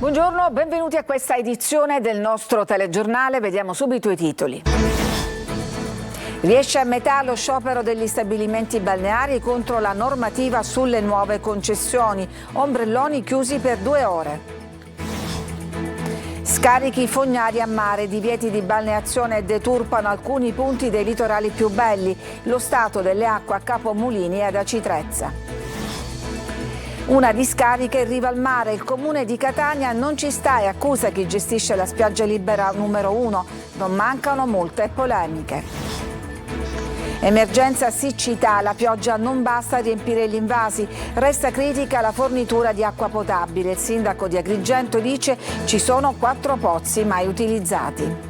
Buongiorno, benvenuti a questa edizione del nostro telegiornale. Vediamo subito i titoli. Riesce a metà lo sciopero degli stabilimenti balneari contro la normativa sulle nuove concessioni. Ombrelloni chiusi per 2 ore. Scarichi fognari a mare, divieti di balneazione deturpano alcuni punti dei litorali più belli. Lo stato delle acque a Capomulini e ad Aci Trezza. Una discarica in riva al mare, il comune di Catania non ci sta e accusa chi gestisce la spiaggia libera numero 1. Non mancano multe e polemiche. Emergenza siccità, la pioggia non basta a riempire gli invasi, resta critica la fornitura di acqua potabile. Il sindaco di Agrigento dice ci sono 4 pozzi mai utilizzati.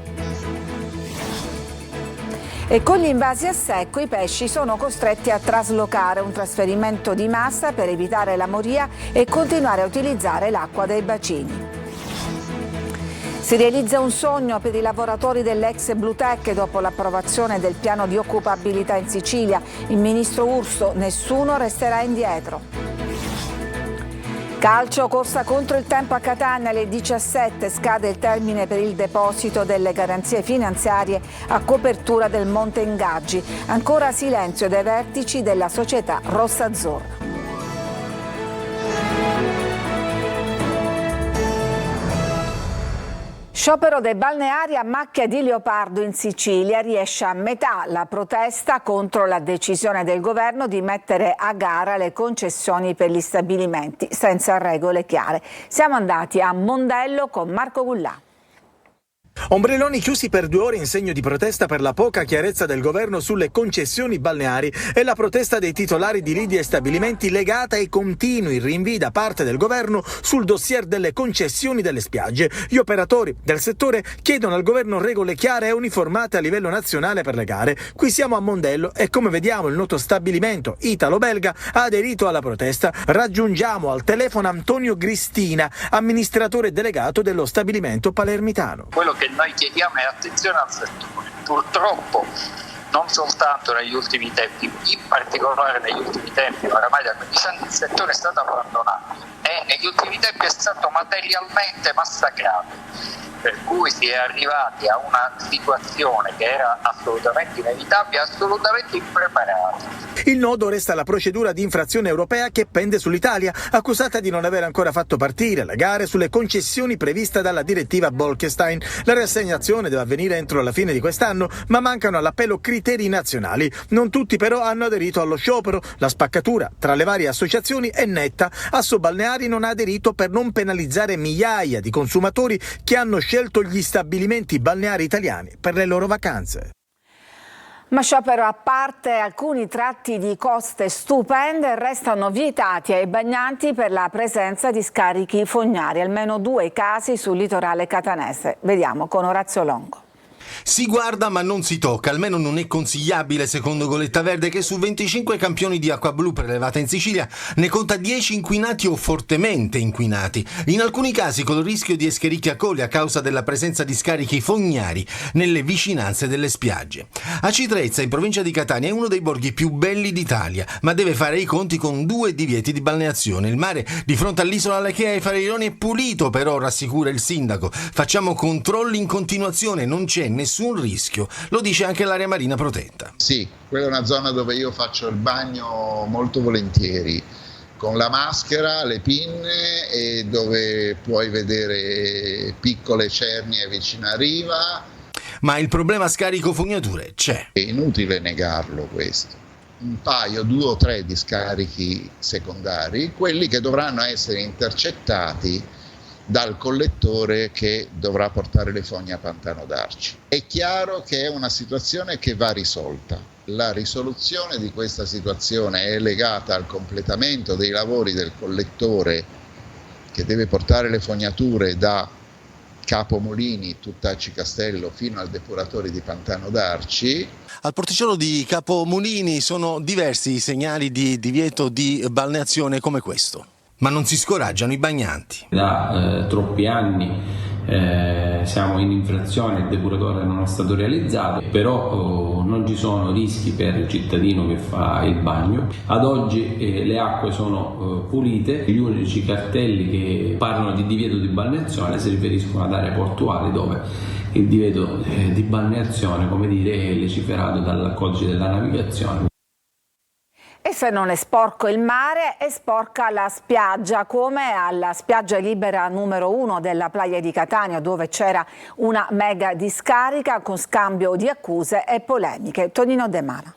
E con gli invasi a secco i pesci sono costretti a traslocare, un trasferimento di massa per evitare la moria e continuare a utilizzare l'acqua dei bacini. Si realizza un sogno per i lavoratori dell'ex Blutech dopo l'approvazione del piano di occupabilità in Sicilia. Il ministro Urso, nessuno resterà indietro. Calcio, corsa contro il tempo a Catania, alle 17 scade il termine per il deposito delle garanzie finanziarie a copertura del Monte Ingaggi. Ancora silenzio dai vertici della società rossa-azzurra. Sciopero dei balneari a macchia di leopardo in Sicilia, riesce a metà la protesta contro la decisione del governo di mettere a gara le concessioni per gli stabilimenti senza regole chiare. Siamo andati a Mondello con Marco Gullà. Ombrelloni chiusi per 2 ore in segno di protesta per la poca chiarezza del governo sulle concessioni balneari e la protesta dei titolari di lidi e stabilimenti legata ai continui rinvii da parte del governo sul dossier delle concessioni delle spiagge. Gli operatori del settore chiedono al governo regole chiare e uniformate a livello nazionale per le gare. Qui siamo a Mondello e come vediamo il noto stabilimento italo-belga ha aderito alla protesta. Raggiungiamo al telefono Antonio Gristina, amministratore delegato dello stabilimento palermitano. Quello che noi chiediamo è attenzione al settore. Purtroppo non soltanto negli ultimi tempi, in particolare negli ultimi tempi, oramai da 15 anni il settore è stato abbandonato e negli ultimi tempi è stato materialmente massacrato. Per cui si è arrivati a una situazione che era assolutamente inevitabile, assolutamente impreparata. Il nodo resta la procedura di infrazione europea che pende sull'Italia, accusata di non aver ancora fatto partire le gare sulle concessioni previste dalla direttiva Bolkestein. La riassegnazione deve avvenire entro la fine di quest'anno, ma mancano all'appello criteri nazionali. Non tutti però hanno aderito allo sciopero. La spaccatura tra le varie associazioni è netta. Assobalneari non ha aderito per non penalizzare migliaia di consumatori che hanno scelto gli stabilimenti balneari italiani per le loro vacanze. Ma sciopero a parte, alcuni tratti di coste stupende restano vietati ai bagnanti per la presenza di scarichi fognari, almeno 2 casi sul litorale catanese. Vediamo con Orazio Longo. Si guarda ma non si tocca, almeno non è consigliabile secondo Goletta Verde, che su 25 campioni di acqua blu prelevata in Sicilia ne conta 10 inquinati o fortemente inquinati, in alcuni casi con il rischio di escherichia coli a causa della presenza di scarichi fognari nelle vicinanze delle spiagge. Aci Trezza in provincia di Catania è uno dei borghi più belli d'Italia, ma deve fare i conti con 2 divieti di balneazione. Il mare di fronte all'isola Lechea e Faraglioni è pulito, però rassicura il sindaco. Facciamo controlli in continuazione, non c'è nessun rischio, lo dice anche l'area marina protetta. Sì, quella è una zona dove io faccio il bagno molto volentieri, con la maschera, le pinne, e dove puoi vedere piccole cernie vicino a riva. Ma il problema scarico-fognature c'è. È inutile negarlo questo. Un paio, 2 o 3 di scarichi secondari, quelli che dovranno essere intercettati dal collettore che dovrà portare le fogne a Pantano d'Arci. È chiaro che è una situazione che va risolta. La risoluzione di questa situazione è legata al completamento dei lavori del collettore che deve portare le fognature da Capomulini, Tuttacci Castello fino al depuratore di Pantano d'Arci. Al porticciolo di Capomulini sono diversi i segnali di divieto di balneazione come questo. Ma non si scoraggiano i bagnanti. Da troppi anni siamo in infrazione, il depuratore non è stato realizzato, però non ci sono rischi per il cittadino che fa il bagno. Ad oggi le acque sono pulite, gli unici cartelli che parlano di divieto di balneazione si riferiscono ad aree portuali dove il divieto di balneazione, come dire, è legiferato dal codice della navigazione. E se non è sporco il mare, è sporca la spiaggia, come alla spiaggia libera numero 1 della Playa di Catania, dove c'era una mega discarica con scambio di accuse e polemiche. Tonino De Mara.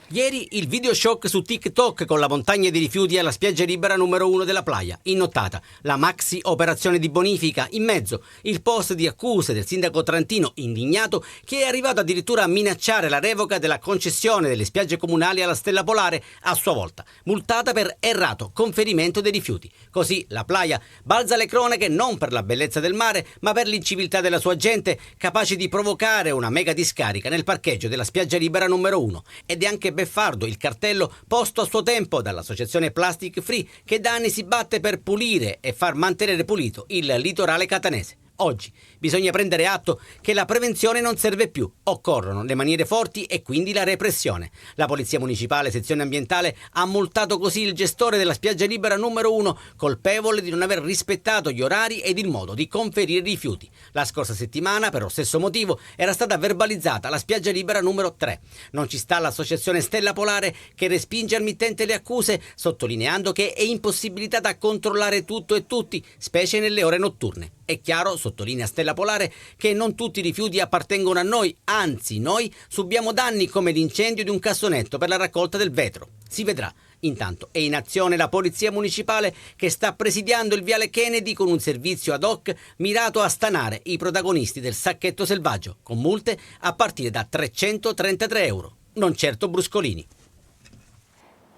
Ieri il video shock su TikTok con la montagna di rifiuti alla spiaggia libera numero 1 della Playa, in nottata, la maxi operazione di bonifica, in mezzo il post di accuse del sindaco trentino indignato che è arrivato addirittura a minacciare la revoca della concessione delle spiagge comunali alla Stella Polare, a sua volta multata per errato conferimento dei rifiuti. Così la Playa balza le cronache non per la bellezza del mare ma per l'inciviltà della sua gente, capace di provocare una mega discarica nel parcheggio della spiaggia libera numero 1. Ed è anche beffardo il cartello posto a suo tempo dall'associazione Plastic Free che da anni si batte per pulire e far mantenere pulito il litorale catanese. Oggi bisogna prendere atto che la prevenzione non serve più, occorrono le maniere forti e quindi la repressione. La Polizia Municipale, sezione ambientale, ha multato così il gestore della spiaggia libera numero 1, colpevole di non aver rispettato gli orari ed il modo di conferire rifiuti. La scorsa settimana, per lo stesso motivo, era stata verbalizzata la spiaggia libera numero 3. Non ci sta l'associazione Stella Polare che respinge al mittente le accuse, sottolineando che è impossibilitata a controllare tutto e tutti, specie nelle ore notturne. È chiaro, sottolinea Stella Polare, che non tutti i rifiuti appartengono a noi, anzi noi subiamo danni come l'incendio di un cassonetto per la raccolta del vetro. Si vedrà. Intanto è in azione la Polizia Municipale che sta presidiando il viale Kennedy con un servizio ad hoc mirato a stanare i protagonisti del sacchetto selvaggio, con multe a partire da 333 euro. Non certo bruscolini.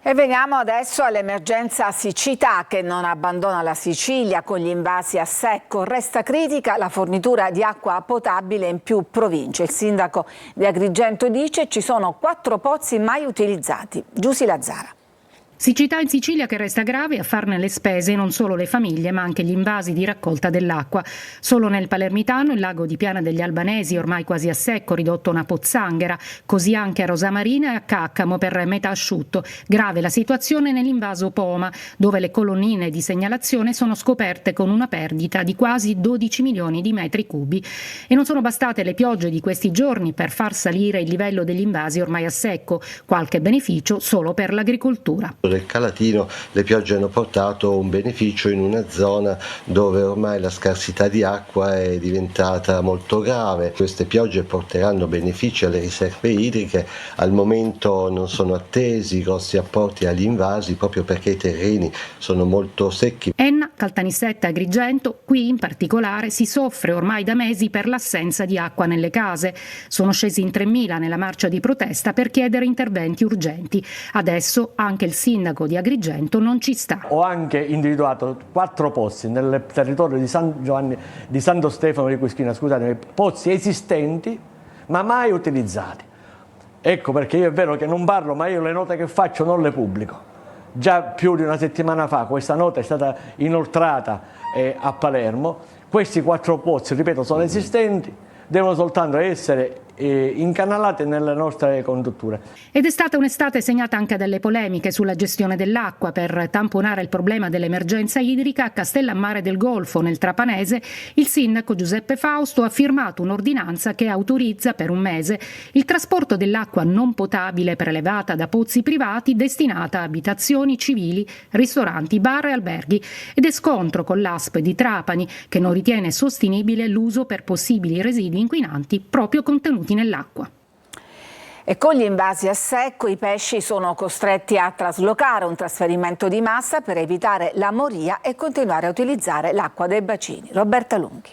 E veniamo adesso all'emergenza siccità che non abbandona la Sicilia con gli invasi a secco. Resta critica la fornitura di acqua potabile in più province. Il sindaco di Agrigento dice ci sono 4 pozzi mai utilizzati. Giusy Lazzara. Siccità in Sicilia che resta grave, a farne le spese non solo le famiglie ma anche gli invasi di raccolta dell'acqua. Solo nel Palermitano il lago di Piana degli Albanesi ormai quasi a secco, ridotto a una pozzanghera, così anche a Rosamarina e a Caccamo per metà asciutto. Grave la situazione nell'invaso Poma, dove le colonnine di segnalazione sono scoperte con una perdita di quasi 12 milioni di metri cubi. E non sono bastate le piogge di questi giorni per far salire il livello degli invasi ormai a secco, qualche beneficio solo per l'agricoltura. Del Calatino le piogge hanno portato un beneficio in una zona dove ormai la scarsità di acqua è diventata molto grave. Queste piogge porteranno benefici alle riserve idriche, al momento non sono attesi grossi apporti agli invasi proprio perché i terreni sono molto secchi. Enna, Caltanissetta e Agrigento, qui in particolare si soffre ormai da mesi per l'assenza di acqua nelle case. Sono scesi in 3.000 nella marcia di protesta per chiedere interventi urgenti. Adesso anche il sindaco di Agrigento non ci sta. Ho anche individuato 4 pozzi nel territorio di Santo Stefano di Quisquina, scusate, pozzi esistenti ma mai utilizzati. Ecco perché io è vero che non parlo, ma io le note che faccio non le pubblico. Già più di una settimana fa questa nota è stata inoltrata a Palermo. Questi 4 pozzi, ripeto, sono esistenti, devono soltanto essere incanalate nelle nostre condutture. Ed è stata un'estate segnata anche dalle polemiche sulla gestione dell'acqua. Per tamponare il problema dell'emergenza idrica a Castellammare del Golfo, nel Trapanese, il sindaco Giuseppe Fausto ha firmato un'ordinanza che autorizza per un mese il trasporto dell'acqua non potabile prelevata da pozzi privati destinata a abitazioni civili, ristoranti, bar e alberghi, ed è scontro con l'ASP di Trapani che non ritiene sostenibile l'uso per possibili residui inquinanti proprio contenuti nell'acqua. E con gli invasi a secco i pesci sono costretti a traslocare, un trasferimento di massa per evitare la moria e continuare a utilizzare l'acqua dei bacini. Roberta Lunghi.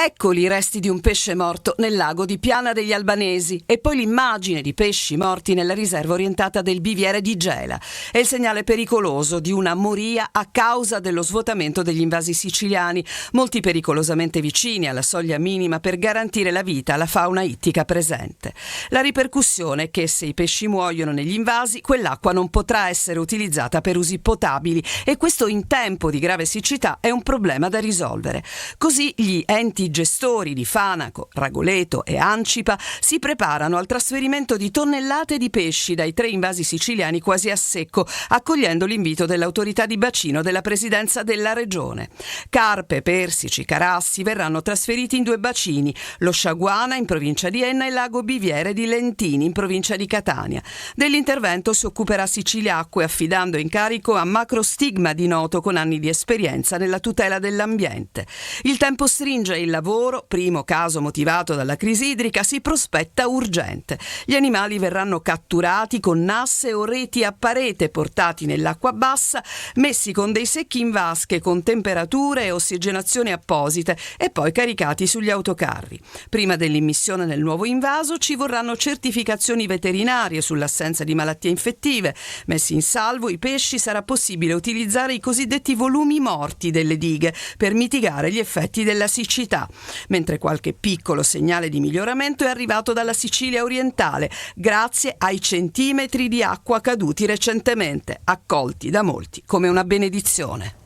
Eccoli i resti di un pesce morto nel lago di Piana degli Albanesi e poi l'immagine di pesci morti nella riserva orientata del Biviere di Gela. È il segnale pericoloso di una moria a causa dello svuotamento degli invasi siciliani, molti pericolosamente vicini alla soglia minima per garantire la vita alla fauna ittica presente. La ripercussione è che se i pesci muoiono negli invasi, quell'acqua non potrà essere utilizzata per usi potabili e questo in tempo di grave siccità è un problema da risolvere. Così gli enti gestori di Fanaco, Ragoleto e Ancipa si preparano al trasferimento di tonnellate di pesci dai 3 invasi siciliani quasi a secco, accogliendo l'invito dell'autorità di bacino della presidenza della regione. Carpe, persici, carassi verranno trasferiti in 2 bacini, lo Sciaguana in provincia di Enna e Lago Biviere di Lentini in provincia di Catania. Dell'intervento si occuperà Siciliacque, affidando incarico a Macrostigma di Noto con anni di esperienza nella tutela dell'ambiente. Il tempo stringe e il lavoro, primo caso motivato dalla crisi idrica, si prospetta urgente. Gli animali verranno catturati con nasse o reti a parete, portati nell'acqua bassa, messi con dei secchi in vasche con temperature e ossigenazione apposite e poi caricati sugli autocarri. Prima dell'immissione nel nuovo invaso ci vorranno certificazioni veterinarie sull'assenza di malattie infettive. Messi in salvo i pesci, sarà possibile utilizzare i cosiddetti volumi morti delle dighe per mitigare gli effetti della siccità, mentre qualche piccolo segnale di miglioramento è arrivato dalla Sicilia orientale, grazie ai centimetri di acqua caduti recentemente, accolti da molti come una benedizione.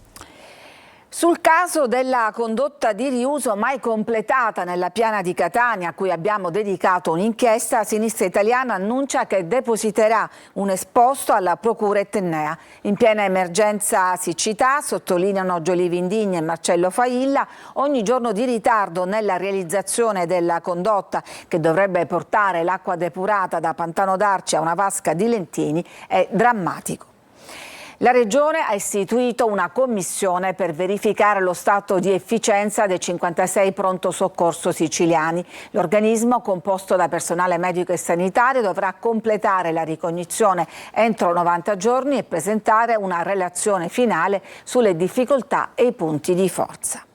Sul caso della condotta di riuso mai completata nella Piana di Catania, a cui abbiamo dedicato un'inchiesta, Sinistra Italiana annuncia che depositerà un esposto alla Procura etnea. In piena emergenza siccità, sottolineano Gioli Vindigni e Marcello Failla, ogni giorno di ritardo nella realizzazione della condotta che dovrebbe portare l'acqua depurata da Pantano d'Arci a una vasca di Lentini è drammatico. La Regione ha istituito una commissione per verificare lo stato di efficienza dei 56 pronto soccorso siciliani. L'organismo, composto da personale medico e sanitario, dovrà completare la ricognizione entro 90 giorni e presentare una relazione finale sulle difficoltà e i punti di forza.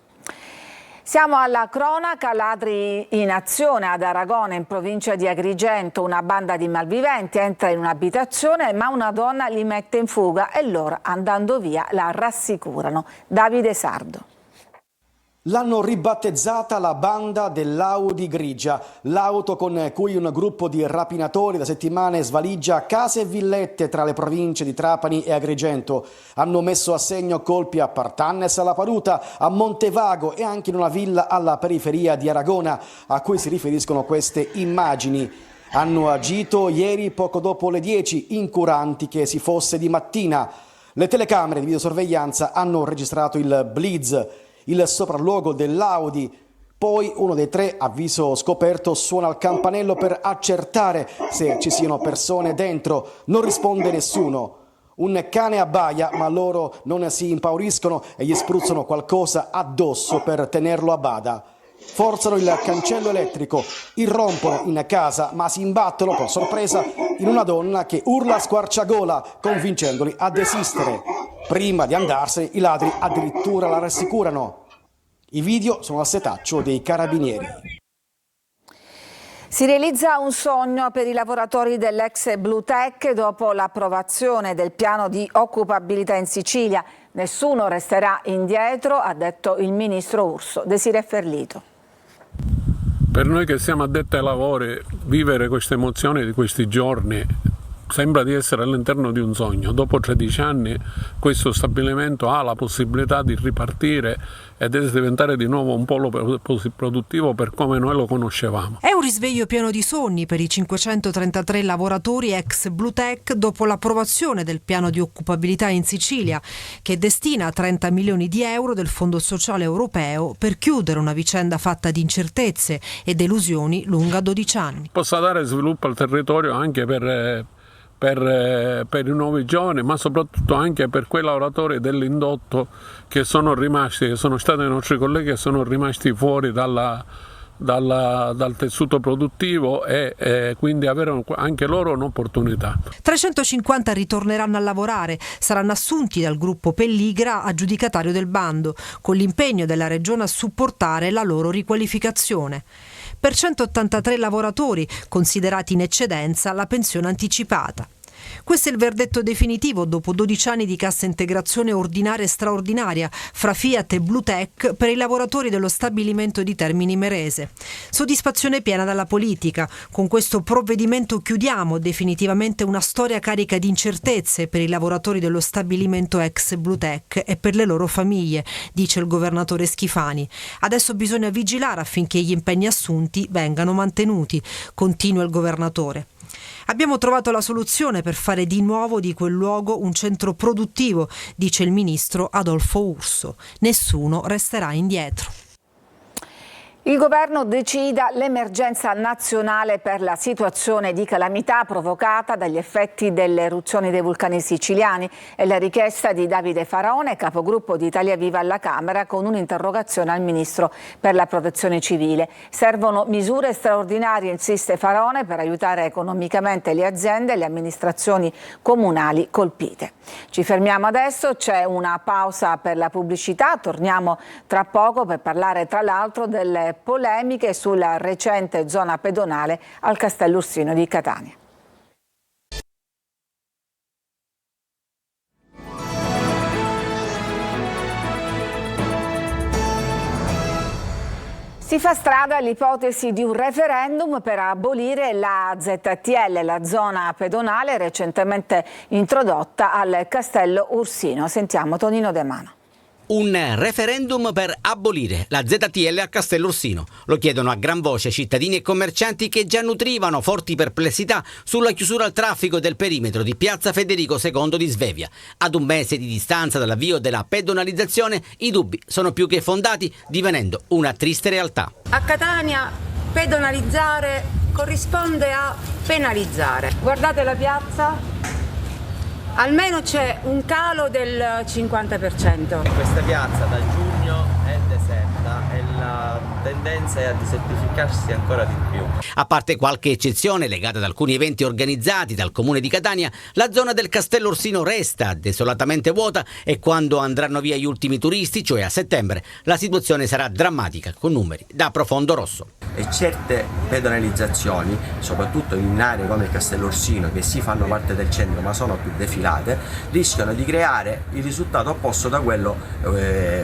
Siamo alla cronaca, ladri in azione ad Aragona, in provincia di Agrigento. Una banda di malviventi entra in un'abitazione ma una donna li mette in fuga e loro, andando via, la rassicurano. Davide Sardo. L'hanno ribattezzata la banda dell'Audi grigia, l'auto con cui un gruppo di rapinatori da settimane svaligia case e villette tra le province di Trapani e Agrigento. Hanno messo a segno colpi a Partannes, alla Paduta, a Montevago e anche in una villa alla periferia di Aragona, a cui si riferiscono queste immagini. Hanno agito ieri poco dopo le 10, incuranti che si fosse di mattina. Le telecamere di videosorveglianza hanno registrato il blitz, il sopralluogo dell'Audi. Poi uno dei 3, a viso scoperto, suona il campanello per accertare se ci siano persone dentro. Non risponde nessuno. Un cane abbaia, ma loro non si impauriscono e gli spruzzano qualcosa addosso per tenerlo a bada. Forzano il cancello elettrico, irrompono in casa, ma si imbattono per sorpresa in una donna che urla a squarciagola, convincendoli a desistere. Prima di andarsene, i ladri addirittura la rassicurano. I video sono al setaccio dei carabinieri. Si realizza un sogno per i lavoratori dell'ex Bluetech dopo l'approvazione del piano di occupabilità in Sicilia. Nessuno resterà indietro, ha detto il ministro Urso. Desiree Ferlito. Per noi che siamo addetti ai lavori, vivere queste emozioni di questi giorni sembra di essere all'interno di un sogno. Dopo 13 anni questo stabilimento ha la possibilità di ripartire ed è diventare di nuovo un polo produttivo per come noi lo conoscevamo. È un risveglio pieno di sogni per i 533 lavoratori ex Bluetech dopo l'approvazione del piano di occupabilità in Sicilia, che destina 30 milioni di euro del Fondo Sociale Europeo per chiudere una vicenda fatta di incertezze e delusioni lunga 12 anni. Possa dare sviluppo al territorio anche per i nuovi giovani, ma soprattutto anche per quei lavoratori dell'indotto che sono stati i nostri colleghi che sono rimasti fuori dal tessuto produttivo e quindi avere anche loro un'opportunità. 350 ritorneranno a lavorare, saranno assunti dal gruppo Pelligra, aggiudicatario del bando, con l'impegno della Regione a supportare la loro riqualificazione. Per 183 lavoratori, considerati in eccedenza, la pensione anticipata. Questo è il verdetto definitivo dopo 12 anni di cassa integrazione ordinaria e straordinaria fra Fiat e Blutech per i lavoratori dello stabilimento di Termini Imerese. Soddisfazione piena dalla politica. Con questo provvedimento chiudiamo definitivamente una storia carica di incertezze per i lavoratori dello stabilimento ex Blutech e per le loro famiglie, dice il governatore Schifani. Adesso bisogna vigilare affinché gli impegni assunti vengano mantenuti, continua il governatore. Abbiamo trovato la soluzione per fare di nuovo di quel luogo un centro produttivo, dice il ministro Adolfo Urso. Nessuno resterà indietro. Il governo decida l'emergenza nazionale per la situazione di calamità provocata dagli effetti delle eruzioni dei vulcani siciliani e la richiesta di Davide Faraone, capogruppo di Italia Viva alla Camera, con un'interrogazione al ministro per la protezione civile. Servono misure straordinarie, insiste Faraone, per aiutare economicamente le aziende e le amministrazioni comunali colpite. Ci fermiamo adesso, c'è una pausa per la pubblicità, torniamo tra poco per parlare tra l'altro delle polemiche sulla recente zona pedonale al Castello Ursino di Catania. Si fa strada l'ipotesi di un referendum per abolire la ZTL, la zona pedonale recentemente introdotta al Castello Ursino. Sentiamo Tonino De Mano. Un referendum per abolire la ZTL a Castello Ursino. Lo chiedono a gran voce cittadini e commercianti che già nutrivano forti perplessità sulla chiusura al traffico del perimetro di Piazza Federico II di Svevia. Ad un mese di distanza dall'avvio della pedonalizzazione, i dubbi sono più che fondati, divenendo una triste realtà. A Catania pedonalizzare corrisponde a penalizzare. Guardate la piazza. Almeno c'è un calo del 50%. Questa piazza da giugno è deserta e la tendenza è a desertificarsi ancora di più. A parte qualche eccezione legata ad alcuni eventi organizzati dal comune di Catania, la zona del Castello Ursino resta desolatamente vuota e quando andranno via gli ultimi turisti, cioè a settembre, la situazione sarà drammatica, con numeri da profondo rosso. E certe pedonalizzazioni, soprattutto in aree come il Castello Ursino, che si fanno parte del centro ma sono più defilate, rischiano di creare il risultato opposto da quello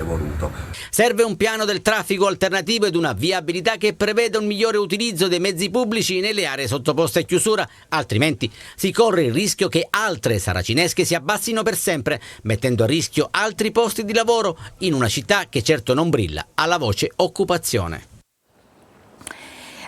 voluto. Serve un piano del traffico alternativo ed una viabilità che preveda un migliore utilizzo dei mezzi pubblici nelle aree sottoposte a chiusura, altrimenti si corre il rischio che altre saracinesche si abbassino per sempre, mettendo a rischio altri posti di lavoro in una città che certo non brilla alla voce occupazione.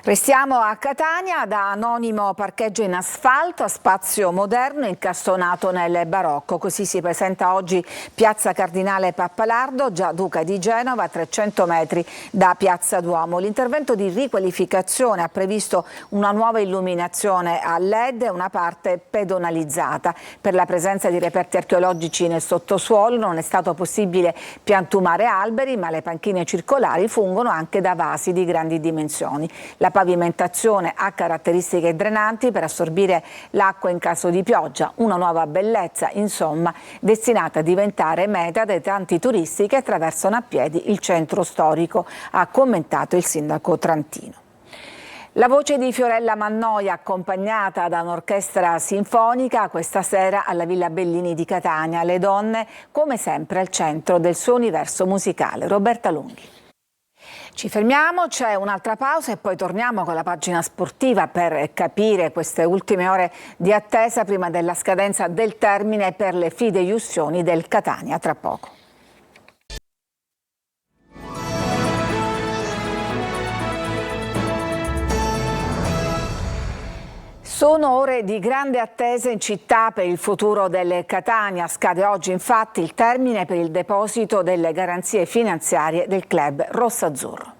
Restiamo a Catania, da anonimo parcheggio in asfalto a spazio moderno incastonato nel barocco. Così si presenta oggi Piazza Cardinale Pappalardo, già Duca di Genova, a 300 metri da Piazza Duomo. L'intervento di riqualificazione ha previsto una nuova illuminazione a LED e una parte pedonalizzata. Per la presenza di reperti archeologici nel sottosuolo non è stato possibile piantumare alberi, ma le panchine circolari fungono anche da vasi di grandi dimensioni. La pavimentazione ha caratteristiche drenanti per assorbire l'acqua in caso di pioggia, una nuova bellezza, insomma, destinata a diventare meta dei tanti turisti che attraversano a piedi il centro storico, ha commentato il sindaco trantino. La voce di Fiorella Mannoia, accompagnata da un'orchestra sinfonica, questa sera alla Villa Bellini di Catania. Le donne, come sempre, al centro del suo universo musicale. Roberta Lunghi. Ci fermiamo, c'è un'altra pausa e poi torniamo con la pagina sportiva per capire queste ultime ore di attesa prima della scadenza del termine per le fideiussioni del Catania. Tra poco. Sono ore di grande attesa in città per il futuro del Catania. Scade oggi infatti il termine per il deposito delle garanzie finanziarie del club rossazzurro.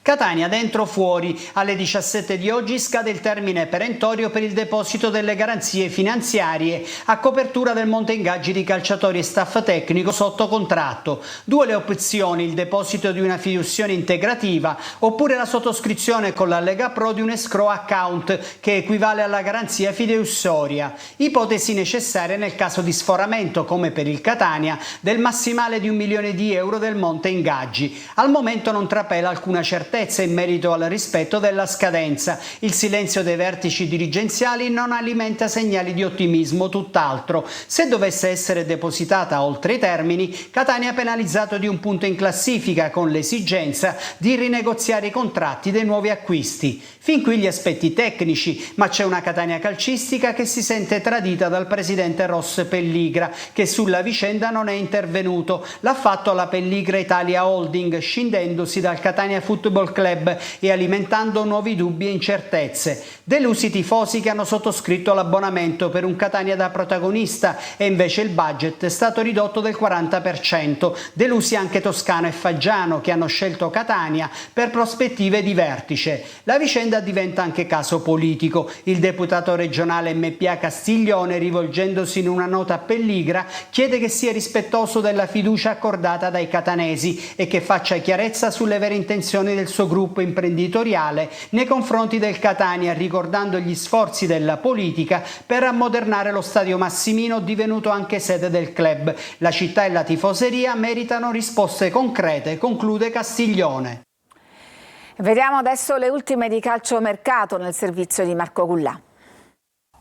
Catania dentro fuori. Alle 17 di oggi scade il termine perentorio per il deposito delle garanzie finanziarie a copertura del monte ingaggi di calciatori e staff tecnico sotto contratto. 2 le opzioni: il deposito di una fiduzione integrativa oppure la sottoscrizione con la Lega Pro di un escrow account che equivale alla garanzia fideiussoria. Ipotesi necessarie nel caso di sforamento, come per il Catania, del massimale di 1 milione di euro del monte ingaggi. Al momento non trapela alcuna certezza in merito al rispetto della scadenza. Il silenzio dei vertici dirigenziali non alimenta segnali di ottimismo, tutt'altro. Se dovesse essere depositata oltre i termini, Catania è penalizzato di 1 punto in classifica, con l'esigenza di rinegoziare i contratti dei nuovi acquisti. Fin qui gli aspetti tecnici, ma c'è una Catania calcistica che si sente tradita dal presidente Ross Pelligra, che sulla vicenda non è intervenuto. L'ha fatto la Pelligra Italia Holding, scindendosi dal Catania Football Club e alimentando nuovi dubbi e incertezze. Delusi i tifosi che hanno sottoscritto l'abbonamento per un Catania da protagonista e invece il budget è stato ridotto del 40%. Delusi anche Toscano e Faggiano, che hanno scelto Catania per prospettive di vertice. La vicenda diventa anche caso politico. Il deputato regionale MPA Castiglione, rivolgendosi in una nota a Pelligra, chiede che sia rispettoso della fiducia accordata dai catanesi e che faccia chiarezza sulle vere intenzioni del suo gruppo imprenditoriale nei confronti del Catania, ricordando gli sforzi della politica per ammodernare lo stadio Massimino, divenuto anche sede del club. La città e la tifoseria meritano risposte concrete, conclude Castiglione. Vediamo adesso le ultime di calciomercato nel servizio di Marco Gullà.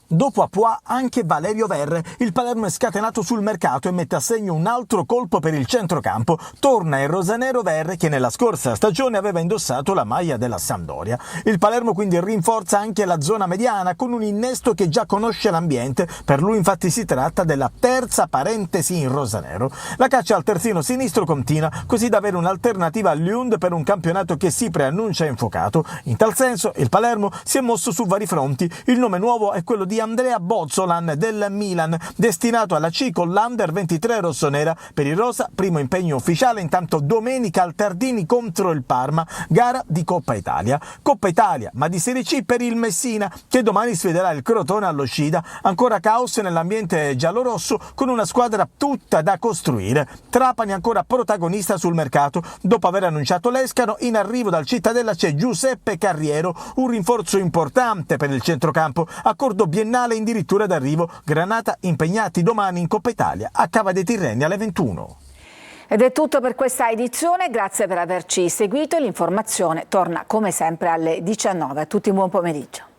Dopo Apuà anche Valerio Verre, il Palermo è scatenato sul mercato e mette a segno un altro colpo per il centrocampo. Torna il rosanero Verre, che nella scorsa stagione aveva indossato la maglia della Sampdoria. Il Palermo quindi rinforza anche la zona mediana con un innesto che già conosce l'ambiente. Per lui infatti si tratta della terza parentesi in rosanero. La caccia al terzino sinistro continua, così da avere un'alternativa a Lund per un campionato che si preannuncia infuocato. In tal senso il Palermo si è mosso su vari fronti. Il nome nuovo è quello di Andrea Bozzolan del Milan, destinato alla C con l'Under 23 rossonera. Per il rosa, primo impegno ufficiale, intanto domenica al Tardini contro il Parma, gara di Coppa Italia. Coppa Italia, ma di Serie C per il Messina, che domani sfiderà il Crotone allo Scida. Ancora caos nell'ambiente giallorosso, con una squadra tutta da costruire. Trapani ancora protagonista sul mercato. Dopo aver annunciato Lescano, in arrivo dal Cittadella c'è Giuseppe Carriero, un rinforzo importante per il centrocampo, accordo biennale addirittura d'arrivo. Granata impegnati domani in Coppa Italia a Cava dei Tirreni alle 21. Ed è tutto per questa edizione, grazie per averci seguito. L'informazione torna come sempre alle 19. A tutti un buon pomeriggio.